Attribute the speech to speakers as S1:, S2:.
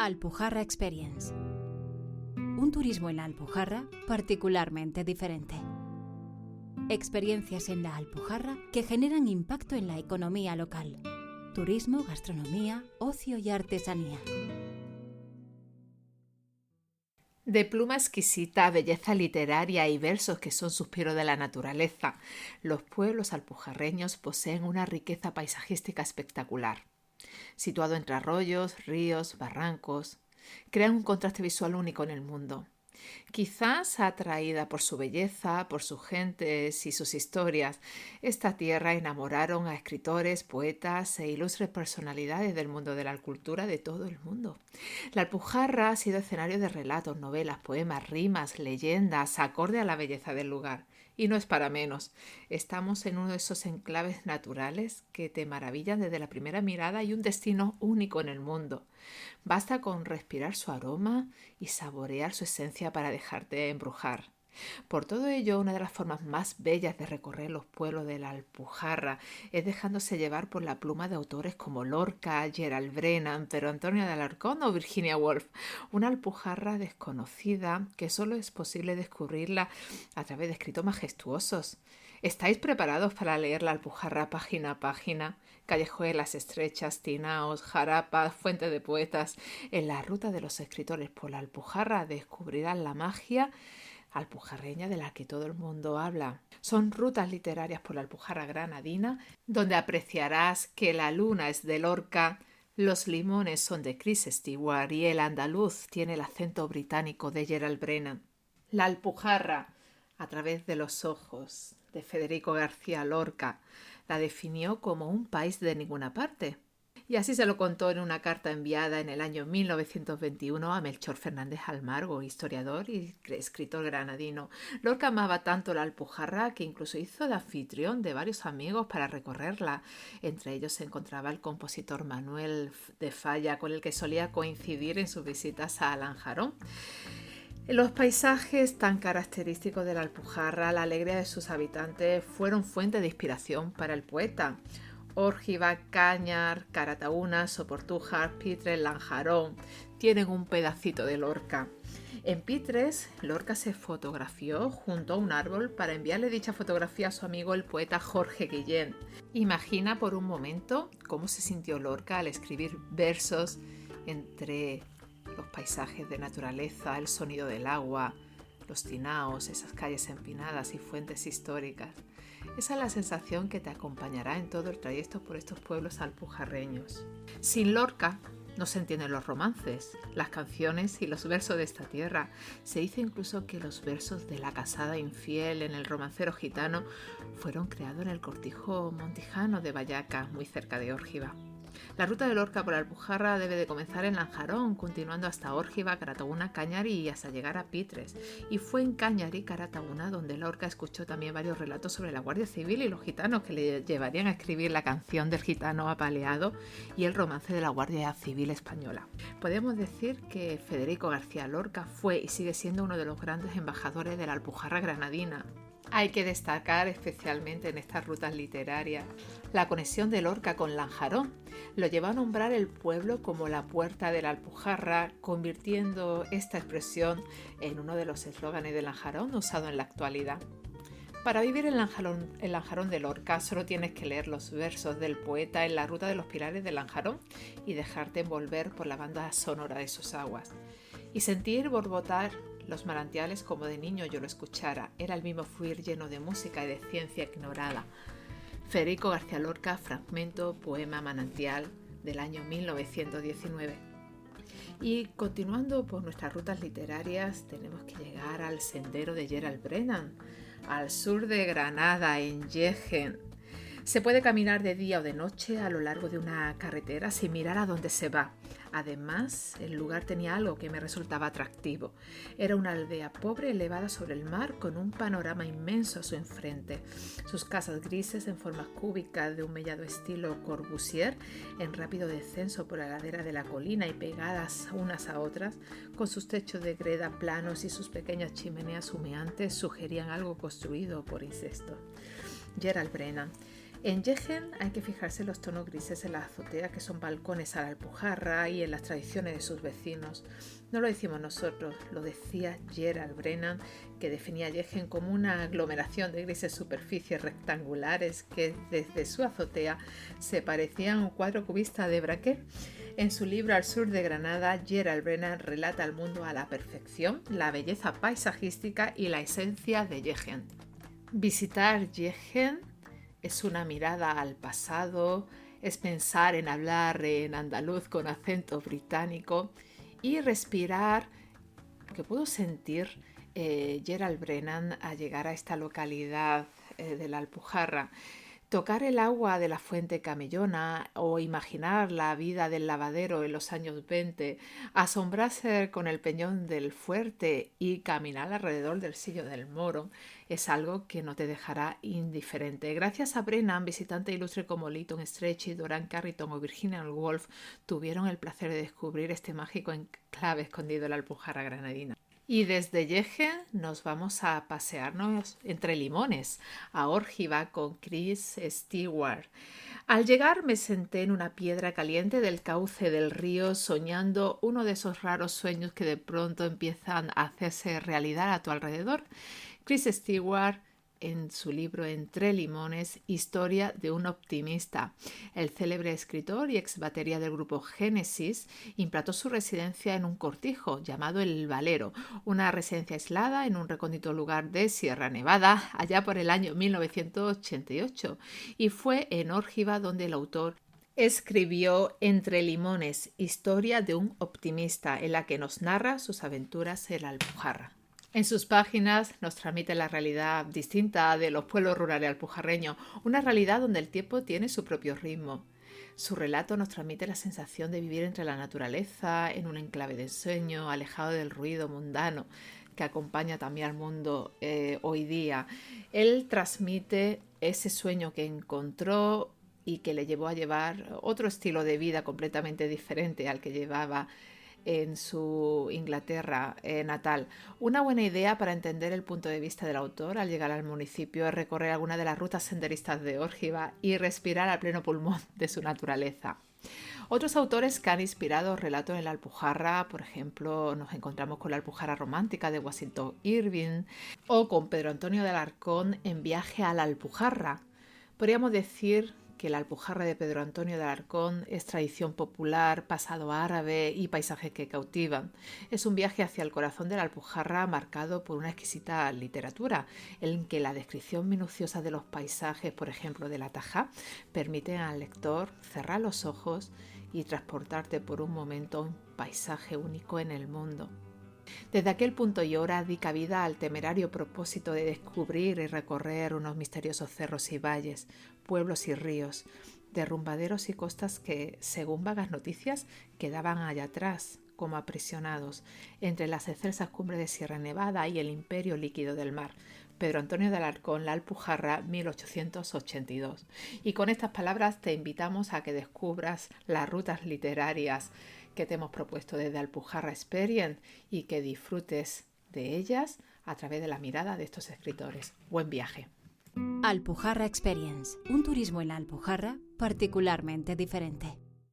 S1: Alpujarra Experience. Un turismo en la Alpujarra particularmente diferente. Experiencias en la Alpujarra que generan impacto en la economía local. Turismo, gastronomía, ocio y artesanía.
S2: De pluma exquisita, belleza literaria y versos que son suspiro de la naturaleza, los pueblos alpujarreños poseen una riqueza paisajística espectacular. Situado entre arroyos, ríos, barrancos, crean un contraste visual único en el mundo. Quizás atraída por su belleza, por sus gentes y sus historias, esta tierra enamoraron a escritores, poetas e ilustres personalidades del mundo de la cultura de todo el mundo. La Alpujarra ha sido escenario de relatos, novelas, poemas, rimas, leyendas, acorde a la belleza del lugar. Y no es para menos. Estamos en uno de esos enclaves naturales que te maravillan desde la primera mirada y un destino único en el mundo. Basta con respirar su aroma y saborear su esencia para dejarte embrujar. Por todo ello, una de las formas más bellas de recorrer los pueblos de la Alpujarra es dejándose llevar por la pluma de autores como Lorca, Gerald Brennan, Pedro Antonio de Alarcón o Virginia Woolf. Una Alpujarra desconocida que solo es posible descubrirla a través de escritos majestuosos. ¿Estáis preparados para leer la Alpujarra página a página? Callejuelas estrechas, tinaos, jarapas, fuentes de poetas. En la ruta de los escritores por la Alpujarra descubrirán la magia alpujarreña de la que todo el mundo habla. Son rutas literarias por la Alpujarra granadina, donde apreciarás que la luna es de Lorca, los limones son de Chris Stewart y el andaluz tiene el acento británico de Gerald Brennan. La Alpujarra, a través de los ojos de Federico García Lorca, la definió como un país de ninguna parte. Y así se lo contó en una carta enviada en el año 1921 a Melchor Fernández Almargo, historiador y escritor granadino. Lorca amaba tanto la Alpujarra que incluso hizo de anfitrión de varios amigos para recorrerla. Entre ellos se encontraba el compositor Manuel de Falla, con el que solía coincidir en sus visitas a Lanjarón. Los paisajes tan característicos de la Alpujarra, la alegría de sus habitantes, fueron fuente de inspiración para el poeta. Órgiva, Cañar, Carataúna, Soportújar, Pitres, Lanjarón tienen un pedacito de Lorca. En Pitres, Lorca se fotografió junto a un árbol para enviarle dicha fotografía a su amigo el poeta Jorge Guillén. Imagina por un momento cómo se sintió Lorca al escribir versos entre los paisajes de naturaleza, el sonido del agua, los tinaos, esas calles empinadas y fuentes históricas. Esa es la sensación que te acompañará en todo el trayecto por estos pueblos alpujarreños. Sin Lorca no se entienden los romances, las canciones y los versos de esta tierra. Se dice incluso que los versos de la casada infiel en el romancero gitano fueron creados en el cortijo montijano de Vallaca, muy cerca de Órgiva. La ruta de Lorca por la Alpujarra debe de comenzar en Lanjarón, continuando hasta Órgiva, Carataúna, Cañar y hasta llegar a Pitres. Y fue en Cañar y Carataúna donde Lorca escuchó también varios relatos sobre la Guardia Civil y los gitanos que le llevarían a escribir la canción del gitano apaleado y el romance de la Guardia Civil española. Podemos decir que Federico García Lorca fue y sigue siendo uno de los grandes embajadores de la Alpujarra granadina. Hay que destacar especialmente en estas rutas literarias la conexión de Lorca con Lanjarón. Lo llevó a nombrar el pueblo como la puerta de la Alpujarra, convirtiendo esta expresión en uno de los eslóganes de Lanjarón usado en la actualidad. Para vivir en Lanjarón de Lorca solo tienes que leer los versos del poeta en la ruta de los pilares de Lanjarón y dejarte envolver por la banda sonora de sus aguas. Y sentir borbotar los manantiales como de niño yo lo escuchara. Era el mismo fluir lleno de música y de ciencia ignorada. Federico García Lorca, fragmento, poema Manantial del año 1919. Y continuando por nuestras rutas literarias tenemos que llegar al sendero de Gerald Brennan, al sur de Granada, en Jaén. Se puede caminar de día o de noche a lo largo de una carretera sin mirar a dónde se va. Además, el lugar tenía algo que me resultaba atractivo. Era una aldea pobre elevada sobre el mar con un panorama inmenso a su enfrente. Sus casas grises en formas cúbicas de un mellado estilo Corbusier en rápido descenso por la ladera de la colina y pegadas unas a otras, con sus techos de greda planos y sus pequeñas chimeneas humeantes, sugerían algo construido por insectos. Gerald Brennan En Yegen hay que fijarse en los tonos grises en la azotea, que son balcones a la Alpujarra, y en las tradiciones de sus vecinos. No lo decimos nosotros, lo decía Gerald Brennan, que definía Yegen como una aglomeración de grises superficies rectangulares que desde su azotea se parecían a un cuadro cubista de Braque. En su libro Al sur de Granada, Gerald Brennan relata al mundo a la perfección, la belleza paisajística y la esencia de Yegen. Visitar Yegen es una mirada al pasado, es pensar en hablar en andaluz con acento británico y respirar lo que puedo sentir Gerald Brennan al llegar a esta localidad de la Alpujarra. Tocar el agua de la fuente Camellona o imaginar la vida del lavadero en los años 20, asombrarse con el peñón del fuerte y caminar alrededor del Sillo del Moro es algo que no te dejará indiferente. Gracias a Brennan, visitantes ilustres como Leighton Strachey, Doran Carrington o Virginia Woolf tuvieron el placer de descubrir este mágico enclave escondido en la Alpujarra granadina. Y desde Yegen nos vamos a pasearnos entre limones a Órgiva con Chris Stewart. Al llegar me senté en una piedra caliente del cauce del río soñando uno de esos raros sueños que de pronto empiezan a hacerse realidad a tu alrededor. Chris Stewart, en su libro Entre limones, Historia de un optimista. El célebre escritor y ex batería del grupo Génesis implantó su residencia en un cortijo llamado El Valero, una residencia aislada en un recóndito lugar de Sierra Nevada, allá por el año 1988, y fue en Órgiva donde el autor escribió Entre limones, Historia de un optimista, en la que nos narra sus aventuras en la Alpujarra. En sus páginas nos transmite la realidad distinta de los pueblos rurales alpujarreños, una realidad donde el tiempo tiene su propio ritmo. Su relato nos transmite la sensación de vivir entre la naturaleza, en un enclave de ensueño, alejado del ruido mundano que acompaña también al mundo hoy día. Él transmite ese sueño que encontró y que le llevó a llevar otro estilo de vida completamente diferente al que llevaba en su Inglaterra natal. Una buena idea para entender el punto de vista del autor al llegar al municipio es recorrer alguna de las rutas senderistas de Órgiva y respirar a pleno pulmón de su naturaleza. Otros autores que han inspirado relatos en la Alpujarra, por ejemplo, nos encontramos con la Alpujarra romántica de Washington Irving o con Pedro Antonio de Alarcón en Viaje a la Alpujarra. Podríamos decir que la Alpujarra de Pedro Antonio de Alarcón es tradición popular, pasado árabe y paisajes que cautivan. Es un viaje hacia el corazón de la Alpujarra marcado por una exquisita literatura, en que la descripción minuciosa de los paisajes, por ejemplo de la Tajá, permite al lector cerrar los ojos y transportarte por un momento a un paisaje único en el mundo. Desde aquel punto y hora di cabida al temerario propósito de descubrir y recorrer unos misteriosos cerros y valles, pueblos y ríos, derrumbaderos y costas que, según vagas noticias, quedaban allá atrás, como aprisionados, entre las excelsas cumbres de Sierra Nevada y el imperio líquido del mar. Pedro Antonio de Alarcón, La Alpujarra, 1882. Y con estas palabras te invitamos a que descubras las rutas literarias que te hemos propuesto desde Alpujarra Experience y que disfrutes de ellas a través de la mirada de estos escritores. Buen viaje.
S1: Alpujarra Experience, un turismo en la Alpujarra particularmente diferente.